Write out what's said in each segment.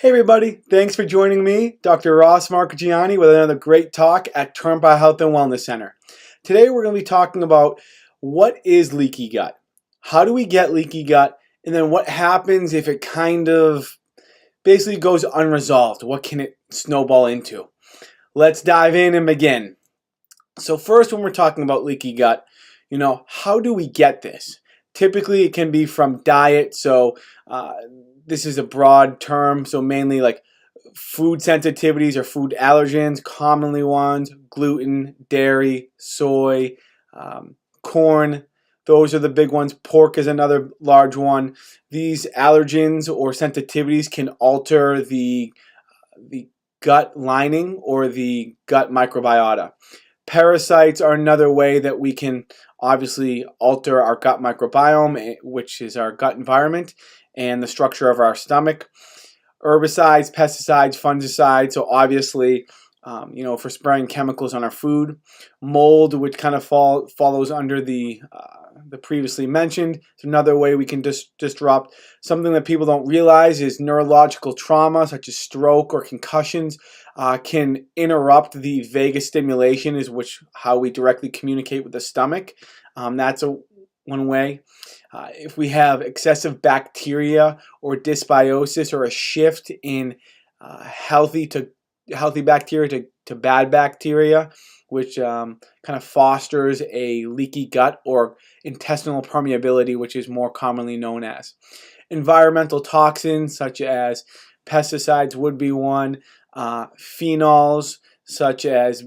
Hey everybody, thanks for joining me, Dr. Ross Marcogiani, with another great talk at Turnpike Health and Wellness Center. Today we're going to be talking about what is leaky gut, how do we get leaky gut, and then what happens if it kind of basically goes unresolved. What can it snowball into? Let's dive in and begin. So first, when we're talking about leaky gut, how do we get this? Typically it can be from diet, so this is a broad term, so mainly like food sensitivities or food allergens, commonly ones, gluten, dairy, soy, corn, those are the big ones. Pork is another large one. These allergens or sensitivities can alter the gut lining or the gut microbiota. Parasites are another way that we can obviously alter our gut microbiome, which is our gut environment and the structure of our stomach. Herbicides, pesticides, fungicides, so obviously if we're spraying chemicals on our food. Mold, which kind of follows under the previously mentioned. It's another way we can disrupt. Something that people don't realize is neurological trauma, such as stroke or concussions, can interrupt the vagus stimulation, is how we directly communicate with the stomach. That's one way. If we have excessive bacteria or dysbiosis or a shift in healthy bacteria to bad bacteria, which kind of fosters a leaky gut or intestinal permeability, which is more commonly known as. Environmental toxins such as pesticides would be one. Phenols such as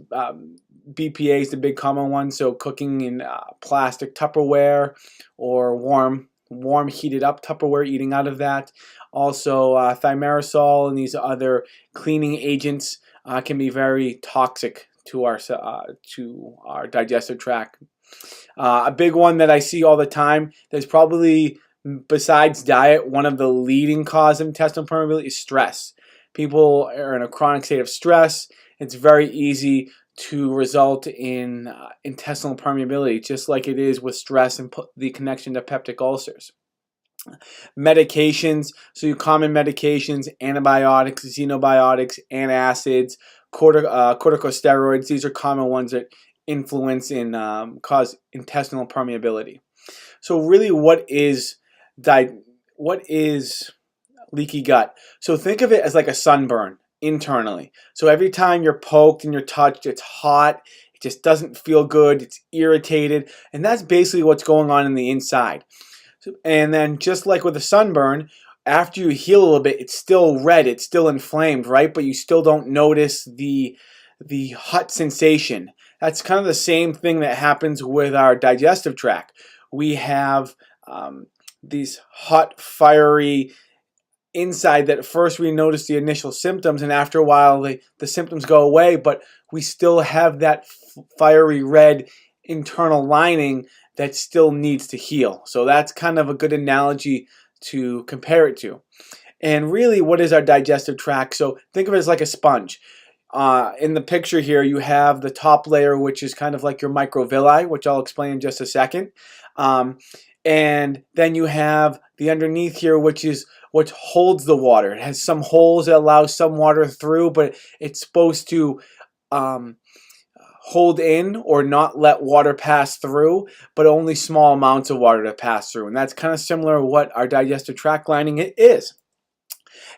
BPA is the big common one, so cooking in plastic Tupperware or warm heated up Tupperware, eating out of that. Also thimerosal and these other cleaning agents can be very toxic to our digestive tract. A big one that I see all the time, there's probably, besides diet, one of the leading causes of intestinal permeability is stress. People are in a chronic state of stress. It's very easy to result in intestinal permeability, just like it is with stress and the connection to peptic ulcers. Medications, so your common medications, antibiotics, xenobiotics, antacids, corticosteroids, these are common ones that influence and cause intestinal permeability. So really, what is leaky gut? So think of it as like a sunburn internally. So every time you're poked and you're touched, it's hot, it just doesn't feel good, it's irritated, and that's basically what's going on in the inside. And then just like with a sunburn, after you heal a little bit, it's still red, it's still inflamed, right? But you still don't notice the hot sensation. That's kind of the same thing that happens with our digestive tract. We have these hot, fiery inside that at first we notice the initial symptoms, and after a while the symptoms go away, but we still have that fiery red internal lining that still needs to heal. So that's kind of a good analogy to compare it to. And really, what is our digestive tract? So think of it as like a sponge. In the picture here, you have the top layer, which is kind of like your microvilli, which I'll explain in just a second. And then you have the underneath here, which is what holds the water. It has some holes that allow some water through, but it's supposed to hold in or not let water pass through, but only small amounts of water to pass through. And that's kind of similar to what our digestive tract lining is.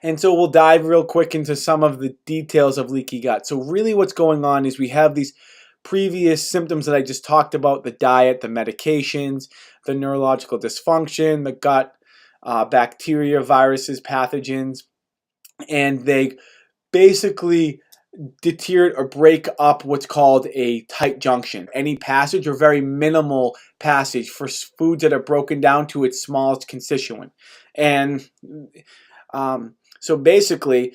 And so we'll dive real quick into some of the details of leaky gut. So really what's going on is we have these previous symptoms that I just talked about: the diet, the medications, the neurological dysfunction, the gut bacteria, viruses, pathogens, and they basically deteriorate or break up what's called a tight junction. Any passage or very minimal passage for foods that are broken down to its smallest constituent. And so basically,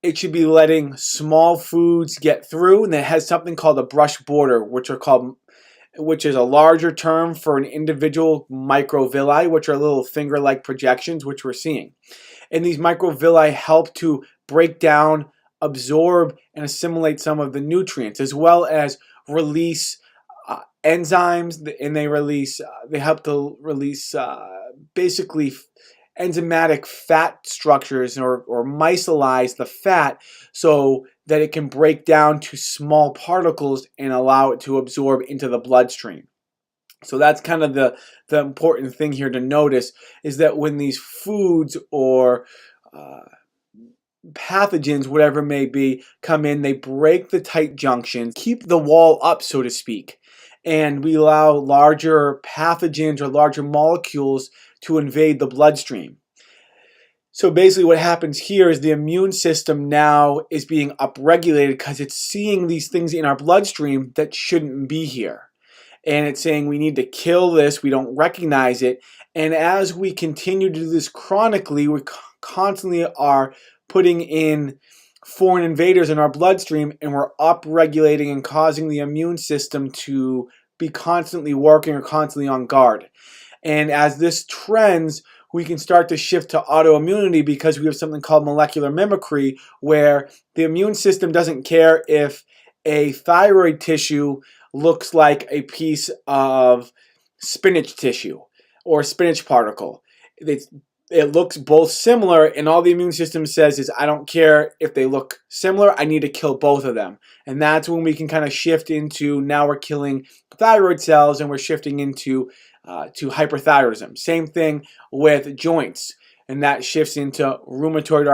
it should be letting small foods get through, and it has something called a brush border, which is a larger term for an individual microvilli, which are little finger-like projections, which we're seeing. And these microvilli help to break down, absorb, and assimilate some of the nutrients, as well as release enzymes, and they help to release basically enzymatic fat structures or micelize the fat so that it can break down to small particles and allow it to absorb into the bloodstream. So that's kind of the important thing here to notice, is that when these foods or pathogens, whatever it may be, come in, they break the tight junctions, keep the wall up, so to speak, and we allow larger pathogens or larger molecules to invade the bloodstream. So basically what happens here is the immune system now is being upregulated because it's seeing these things in our bloodstream that shouldn't be here. And it's saying we need to kill this, we don't recognize it. And as we continue to do this chronically, we constantly are putting in foreign invaders in our bloodstream, and we're upregulating and causing the immune system to be constantly working or constantly on guard. And as this trends, we can start to shift to autoimmunity because we have something called molecular mimicry, where the immune system doesn't care if a thyroid tissue looks like a piece of spinach tissue or spinach particle. It looks both similar, and all the immune system says is, I don't care if they look similar, I need to kill both of them. And that's when we can kind of shift into, now we're killing thyroid cells and we're shifting into to hyperthyroidism. Same thing with joints, and that shifts into rheumatoid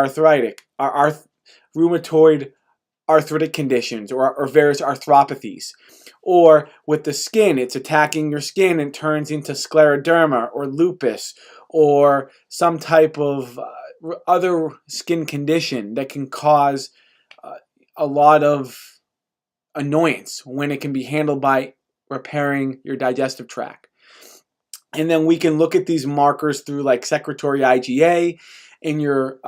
arthritic conditions or various arthropathies. Or with the skin, it's attacking your skin and turns into scleroderma or lupus or some type of other skin condition that can cause a lot of annoyance when it can be handled by repairing your digestive tract. And then we can look at these markers through like secretory IgA in your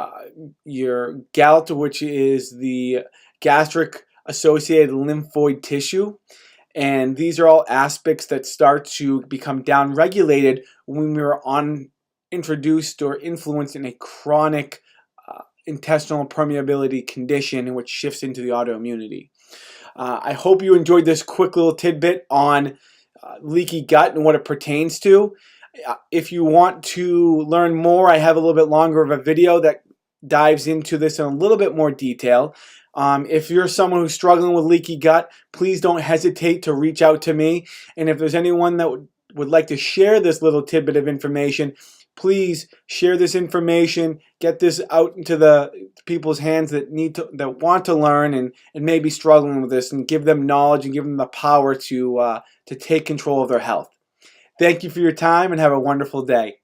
GALT, which is the gastric associated lymphoid tissue. And these are all aspects that start to become downregulated when we're introduced or influenced in a chronic intestinal permeability condition, which shifts into the autoimmunity. I hope you enjoyed this quick little tidbit on leaky gut and what it pertains to. If you want to learn more, I have a little bit longer of a video that dives into this in a little bit more detail. If you're someone who's struggling with leaky gut, please don't hesitate to reach out to me. And if there's anyone that would like to share this little tidbit of information, please share this information, get this out into the people's hands that want to learn and may be struggling with this, and give them knowledge and give them the power to take control of their health. Thank you for your time and have a wonderful day.